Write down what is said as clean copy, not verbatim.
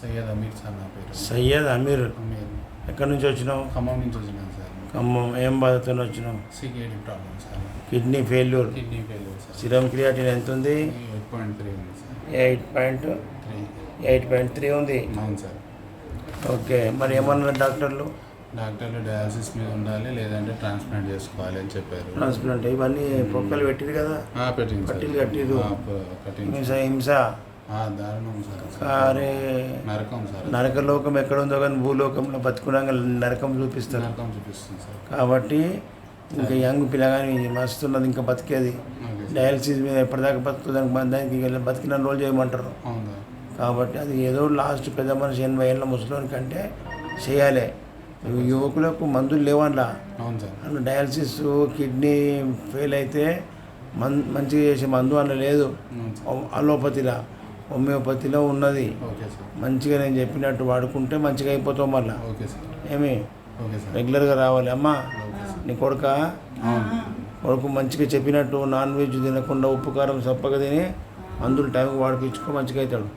Syed Aamir sir నా పేరు. సయ్యద్ అమీర్. అమీర్. ఎక్కడి నుంచి వచ్చినావు? ఖమ్మం నుంచి వచ్చినాను సార్. ఖమ్మం. ఏం బాధతో వచ్చినావు? CKD problem sir. Kidney failure. Kidney failure sir. Serum creatinine ఎంత ఉంది? 8.3 ఉంది సార్. 8.3 ఉంది. అవును సార్. ఓకే, మరి ఏమన్నారు డాక్టర్లు? డాక్టర్లు డయాలసిస్ మీద ఉండాలి, లేదంటే ట్రాన్స్ప్లాంట్ చేసుకోవాలి అని చెప్పారు. ట్రాన్స్ప్లాంట్ ఇవన్నీ పొక్కలు పెట్టిరు కదా? పెట్టింది సార్. పట్టీలు కట్టిరు. కట్టింది. హింస దారుణం సార్. అరే నరకం సార్. నరకలోకం ఎక్కడ ఉందో కానీ భూలోకంలో బతుకున్నాక నరకం చూపిస్తారు. నరకం చూపిస్తుంది సార్. కాబట్టి ఇంకా యంగ్ పిల్లగాని మస్తున్నది, ఇంకా బతికేది. డయాలసిస్ మీద ఎప్పటిదాకా బతుకుతుంది, దానికి బతికిన రోజు చేయమంటారు. అవును. కాబట్టి అది ఏదో లాస్ట్ పెద్ద మనిషి 80 ఏళ్ళ ముసలోని కంటే చేయాలి. యువకులకు మందులు లేవన్నా. అవును సార్. అన్న డయాలసిస్ కిడ్నీ ఫెయిల్ అయితే మంచిగా చేసే మందు అన్న లేదు. అలోపతిలో హోమియోపతిలో ఉన్నది. Okay sir. మంచిగా నేను చెప్పినట్టు వాడుకుంటే మంచిగా అయిపోతాం. మళ్ళీ ఓకే సార్. ఏమి ఓకే సార్. రెగ్యులర్గా రావాలి. అమ్మా నీ కొడుక అవును. కొడుకు మంచిగా చెప్పినట్టు నాన్ వెజ్ తినకుండా ఉప్పు కారం సప్పగా తిని మందులు టైంకి వాడిపించుకో, మంచిగా అవుతాడు.